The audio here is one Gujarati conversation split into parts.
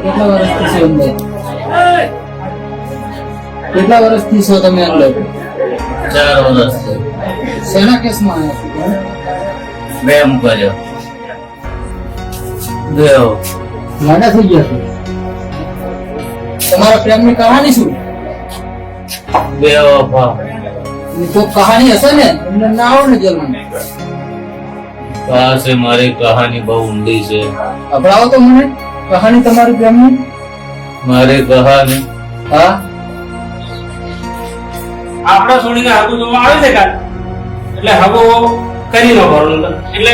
કેટલા વર્ષથી છો અંદર? કેટલા વર્ષથી છો તમે અંદર? 4 વર્ષ છે. શેના કેસમાં આવ્યા? બે કર્યો. ગયો. ગાડા થઈ ગયા છો? તમારા પ્રેમની કહાની શું? બે વફા. કોઈ કહાની હશે ને, તમને ના આવડે ને જેલમાં. પાસે મારી કહાની બહુ ઊંડી છે. અભડાવો તો મને કહાની તમારી પ્રેમની. મારી કહાની હા, આપડા છોડીને હાગુ જોવા આવે છે કાલ એટલે હાગુ કરી નો ભરવું એટલે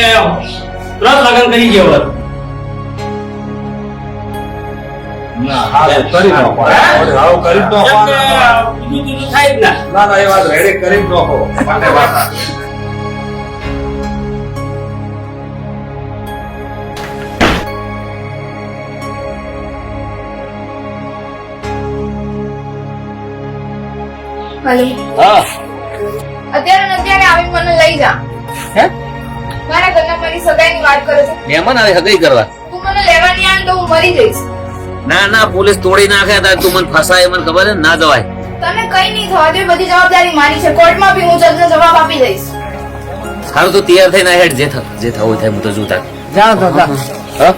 રસ લગન કરી ગયો હોત. ના કરી નાખો. હાવ કરી જ નાખો. એમ કે બીજું બીજું થાય જ ના. ના ના, એ વાત રેડી કરી જ નાખો. માટે વાત આ. હલો. હા અત્યારે ને અત્યારે આવી મને લઈ જા. હે મારા ઘરના મારી સગાઈની વાત કરે છે. મહેમાન આવે હગઈ કરવા. તું મને લેવા નહીં આવે તો હું મરી જઈશ. ના ના, પોલીસ તોડી નાખે તાર તું મને ફસાય મને ખબર છે ને, ના જવાય. તને કઈ નહીં થવા દે, બધી જવાબદારી મારી છે. કોર્ટમાં બી હું જજને જવાબ આપી દઈશ. સારું તો તૈયાર થઈને હેડ, જે થવું હોય થાય હું તો જોતા. જાઓ તો જા. હા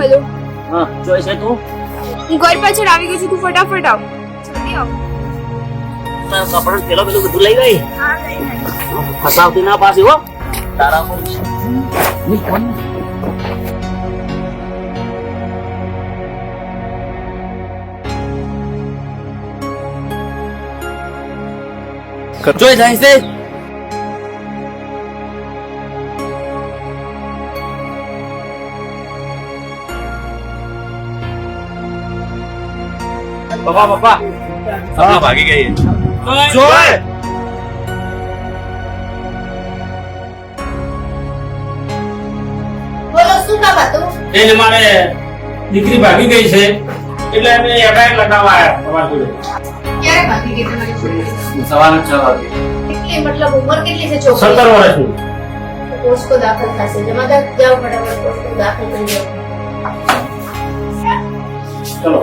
હલો. હા, જોઈ છે તું? હું ઘર પાછળ આવી ગઈ છું. તું ફટાફટ આવ. જલ્દી આવ. તારા કપડાં પેલો પેલું બધું લઈ ગઈ. હા, લઈ આવ. ફસાવતી ના પાછી હો તારા જોઈ જાય છે. પપ્પા પપ્પા હા, ભાગી ગઈ. જોય બોલો શું કામ હતું? એને મારે દીકરી ભાગી ગઈ છે એટલે અમે એફઆઈઆર લખાવવા આવ્યા તમારા જોડે. ક્યારે ભાગી ગઈ તમારી છોકરી? સવારના 6 વાગે. કેટલી મતલબ ઉંમર કેટલી છે છોકરી? 17 વર્ષની. પોસ્ટકો દાખલ થશે. જમાદાર જાઓ ફટાફટ પોસ્ટકો દાખલ કરી દો. ચલો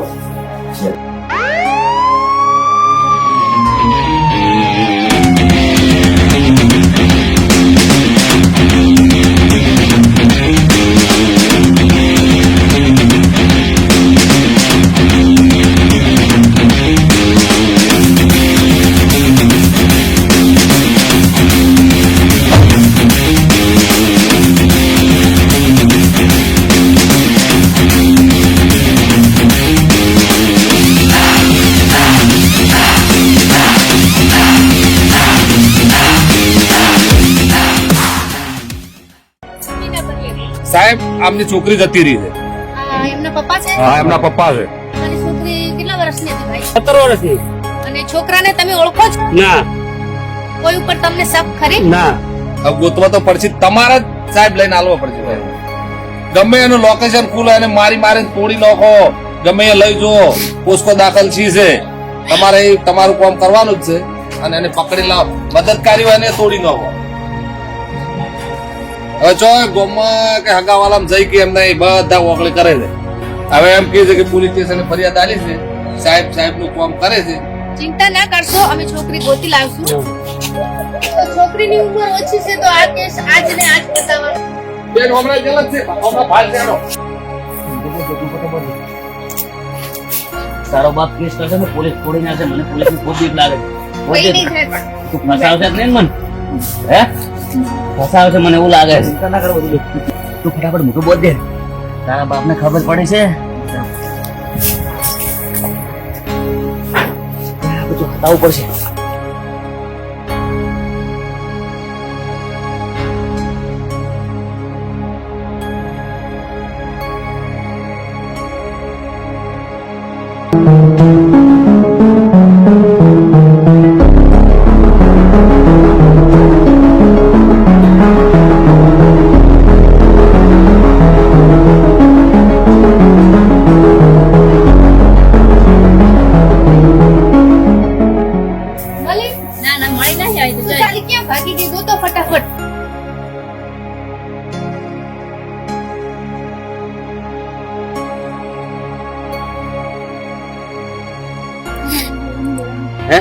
સાહેબ, આમની છોકરી જતી રહી છે. એમના પપ્પા છે? હા, એમના પપ્પા છે. અને છોકરી કેટલા વર્ષની હતી ભાઈ? 17 વર્ષની. અને છોકરાને તમે ઓળખો છો? ના કોઈ ઉપર તમને શક ખરી? ના હવે ગોતવા તો પડશે, તમારે જ સાહેબ લઈને આવવા પડશે ભાઈ. ગમે એનું લોકેશન ખુલે અને મારી મારીને તોડી નાખો, ગમે એ લઈ જુઓ, પોસ્કો દાખલ છે. તમારે તમારું કામ કરવાનું જ છે અને એને પકડી લાવો. મદદકારી હોય એને તોડી નાખો. હવે જો ગોમાં કે હગાવાલામાં જઈ કે એમને બધા ઓગળી કરે છે. હવે એમ કહે છે કે પોલીસ સ્ટેશને ફરિયાદ આલી છે, સાહેબ નું કામ કરે છે. ચિંતા ના કરશો, અમે છોકરી ગોતી લાવશું. તો છોકરીની ઉંમર ઓછી છે તો આ કેસ આજ ને આજ બતાવવાનો. બેન હમણાં ગલત છે, હમણાં ભાઈ છે એનો. તારો બાપ કેસ કરશે ને પોલીસ તોડી નાખશે. મને પોલીસ ની કોઈ બીક લાગે છે. કોઈ નહીં થાય પણ. તું ફસાવશે જ નહીં ને મને? હે ફસાવશે મને એવું લાગે છે. ચિંતા ના કરો બધું. તું ફટાફટ મોટું બોલ દે. તારા બાપ ને ખબર પડી છે. બધું હટાવવું પડશે. મળી? ના મળી નહીં આવી તો ચાલી ક્યાં ભાગી ગઈ ગોતો ફટાફટ. હે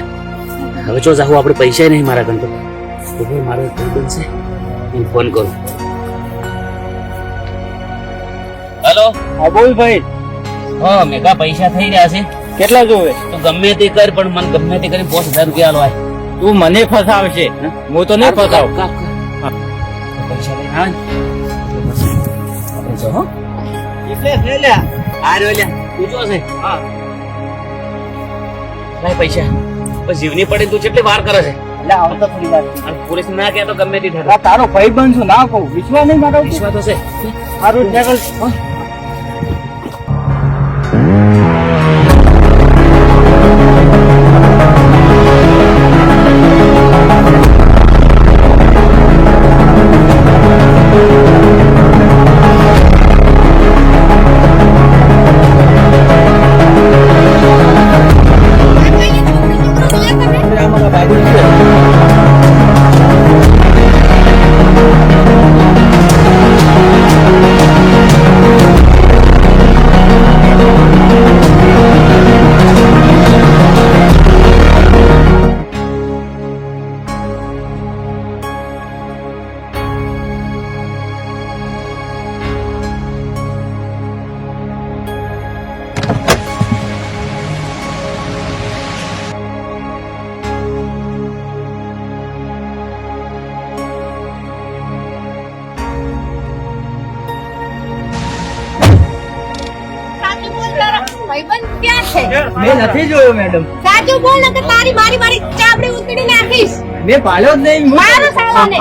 હવે જો જાહુ આપણે પૈસા નહીં મારા કંતો તો ભાઈ મારો ભાઈ બનશે હું ફોન કરું. હેલો હા બોલ ભાઈ, હા મેગા પૈસા થઈ રહ્યા છે કેટલા જોવે? તો ગમે તે કર પણ મને ગમે તે કરીને 5000 રૂપિયા આલો આય. તું મને ફસાવશે, હું તો નહીં ફસાવ. પૈસા લઈને આવે ને આપણે જો હો એટલે લે આ રહ્યો લ્યા તું જો છે હા લાય પૈસા બસ જીવની પડે તું કેટલી વાર કરે છે એટલે આવતો થોડી વાર. અને પોલીસ ના કહે તો ગમે તે આ ઠરે તારો ભાઈ બન છું, ના કહું વિશ્વાસ નહીં મારો. વિશ્વાસ તો છે સારું નીકળ. અમારા બાજુ છે. સાચું બોલ તારા ભાઈબંધ ક્યાં છે? મેં નથી જોયો મેડમ, સાચું બોલ ને તારી મારી ચામડી ઉતરી નાખીશ. મેં પાડ્યો જ નહીં. મારો સાળાને.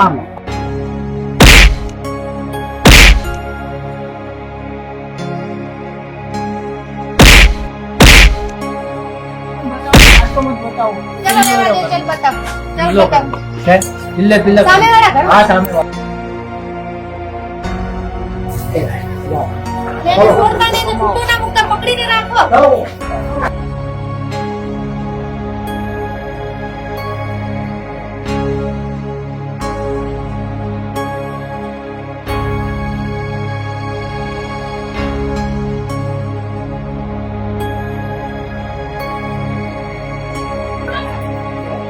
ચલો લેવા દે, ચલ બતાવ. ચલ બતાવ. પિલ્લે પિલ્લે. સામેવાળા ઘરમાં? હા સામે. એને છોડતા નહીં ને છૂટું ના મૂકતા પકડીને રાખો.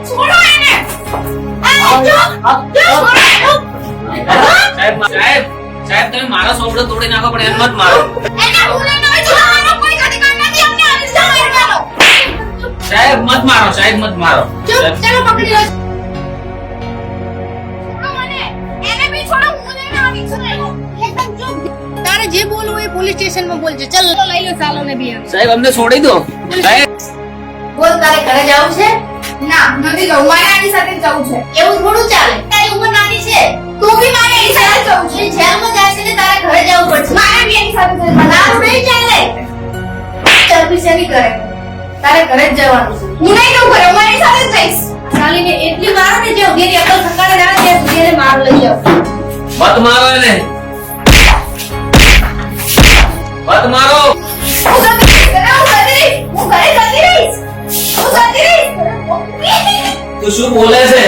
છોડો એને. આ જો છોડો એનું. સાહેબ સાહેબ સાહેબ તમે મારો સોપડો તોડી નાખો પણ એમ મત મારો એને ભૂલે નહીં છોડવાનો કોઈ અધિકાર નથી અમને અનિષ્ટ કરવાનો. સાહેબ મત મારો સાહેબ મત મારો ચૂપ, ચલો પકડી લો. છોડો મને. એને બી છોડો, હું લઈને આવી છું. એકદમ ચૂપ. તારે જે બોલવું હોય પોલીસ સ્ટેશનમાં બોલજો. ચલ લઈ લો સાલો ને બી. સાહેબ અમને છોડી દો સાહેબ બોલ, તારે ઘરે જવું છે? ના, નથી જવું. મારે આની સાથે જ જવું છે. એવું થોડું ચાલે. તારી ઉંમર નાની છે. તું બી મારે એની સાથે જ જવું છે. જેલમાં જાય છે ને તારે ઘરે જવું પડશે. મારે બી એની સાથે જવું પડશે. તારું નહીં ચાલે. ચરબી છે નહીં કરે. તારે ઘરે જ જવાનું છે. હું નહીં જવું ઘરે, હું એની સાથે જ જઈશ. ચાલીને એટલી મારો ને જે ઉઘેરી અકલ સંકાળે આવે ત્યાં સુધી એને માર લઈ જાવ. મત મારો એને મત મારો હું જતી રહીશ. હું ઘરે જતી રહીશ. હું જતી રહીશ. તું શું બોલે છે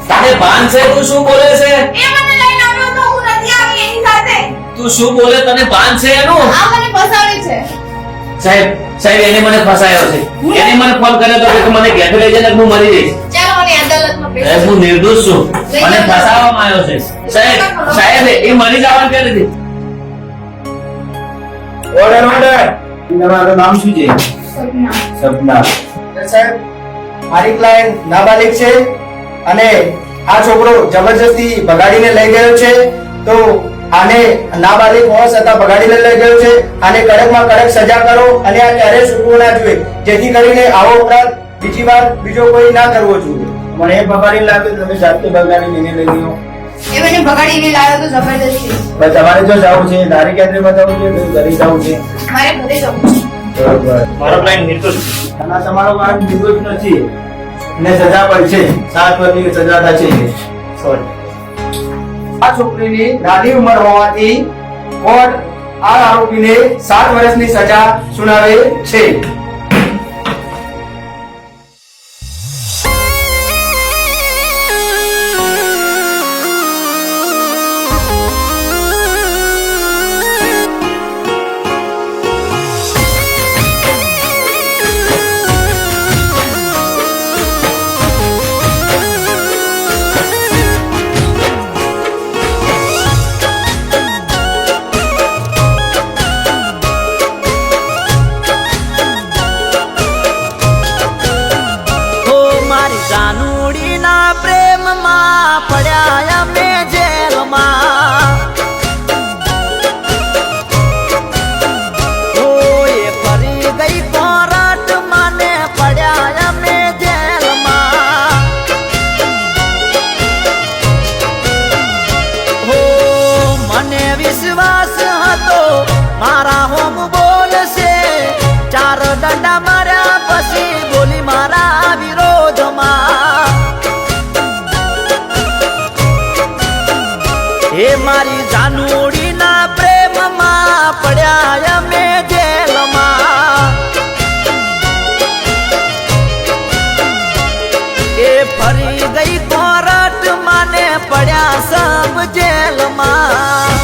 તને ભાન છે તું શું બોલે છે એ મને લઈને આવ્યો તો હું નથી આવી એની સાથે. તું શું બોલે તને ભાન છે એનું આ મને ફસાવે છે. સાહેબ સાહેબ એને મને ફસાયો છે એને મને ફોન કર્યો તો કે મને ઘેર લઈ જઈને હું મરી જઈશ ચાલો મને અદાલતમાં પેશ સાહેબ હું નિર્દોષ છું મને ફસાવવામાં આવ્યો છે સાહેબ સાહેબ એ મરી જવાનું કે નથી ઓર્ડર ઓર્ડર. તમારું નામ શું છે? સપના. સાહેબ મારી ક્લાયન્ટ નાબાલિગ છે અને આ છોકરો જબરજસ્તી ભગાડીને લઈ ગયો છે, તો આને નાબાલિગ હોવા છતાં ભગાડીને લઈ ગયો છે. આને કડકમાં કડક સજા કરો અને આ ક્યારેય છૂટવું ના જોઈએ, જેથી કરીને આવો અપરાધ બીજી વાર બીજો કોઈ ના કરવો જોઈએ. મને એ ભગાડી લાગ્યું, તમે જાતે ભગાડી લઈને લઈ ગયો. એ મને ભગાડીને લાવ્યો તો જબરદસ્તી. બસ તમારે જો જવું છે, તારી કેન્દ્ર બતાવવું છે, ઘરે જવું છે. મારે ઘરે જવું છે. બરોબર. મારો ક્લાયન્ટ નિર્દોષ છે. અને તમારો વાળ નિર્દોષ નથી અને સજા પણ છે 7 વર્ષની સજા થાય છે સોરી આ છોકરીની નાની ઉંમર હોવાથી કોર્ટ આ આરોપીને 7 વર્ષની સજા સુનાવે છે. હો મારી જાનુડીના પ્રેમમાં પડ્યા અમે જેલમાં હો એ ફરી ગઈ કોર્ટમાં ને પડ્યા અમે જેલમાં હો મને વિશ્વાસ હતો મારા હોમ બોલશે 4 દંડા માર્યા પછી બોલી મારા વિરોધમાં હે મારી જાનુડીના પ્રેમમાં પડ્યા અમે જેલમાં એ ફરી ગઈ કોર્ટમાં ને પડ્યા સબ જેલમાં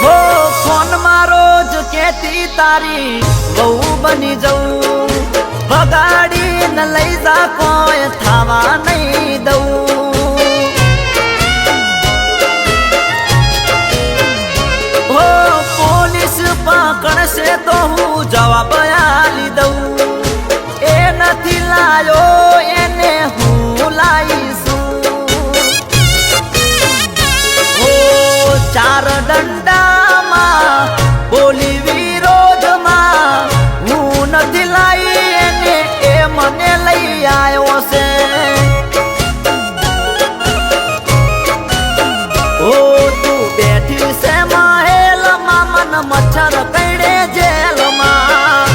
હો ફોનમાં રોજ કેતી તારી વહુ બની જવું ભગાડીને લઈ જા કોઈ થાવા નહીં દઉં હો પોલીસ પકડશે તો હું જવાબ આલી દઉં એ નથી લાયો એને હું લાવીશું ઓ 4 દંડામાં બોલી વિરોધમાં હું નથી લાઈ એને એ મને લઈ આવ્યો છે ઓ તું બેઠી છે મહેલમાં મન મચ્છર કઈડે જેલમાં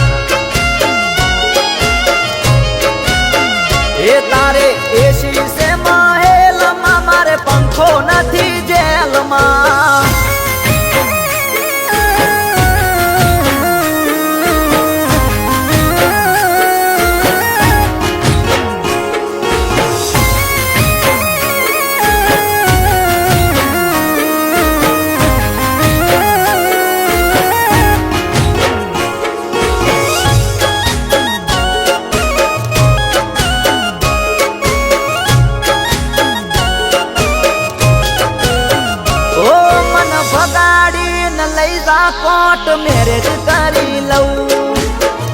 એ તારે એસી છે મહેલમાં મારે પંખો નથી જેલમાં ઓ મન ભગાડીને લઈ જા કોર્ટ મેરેજ કરી લઉં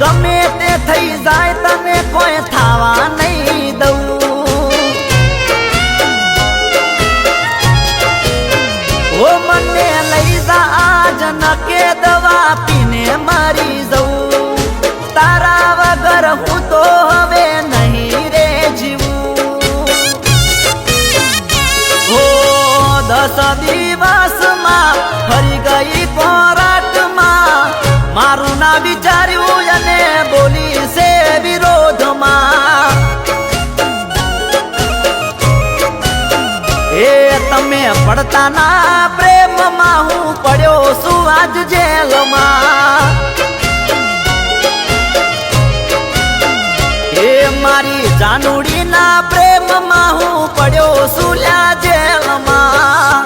ગમે તે થઈ જાય તને કોઈ થાવા નહીં દઉં ઓ મને લઈ જા આજ નકે દવા પીને મરી જઉં તારા વગર હું તો હવે નહીં રે જીવું હો 10 દિવસમાં ફરી ગઈ કોર્ટમાં મારું ના વિચાર્યું અને બોલી છે વિરોધમાં એ તમે પડતા ના પ્રેમમાં હું પડ્યો છું આજ જેલમાં એ મારી જાનુડીના પ્રેમમાં હું પડ્યો છું લ્યા જેલમાં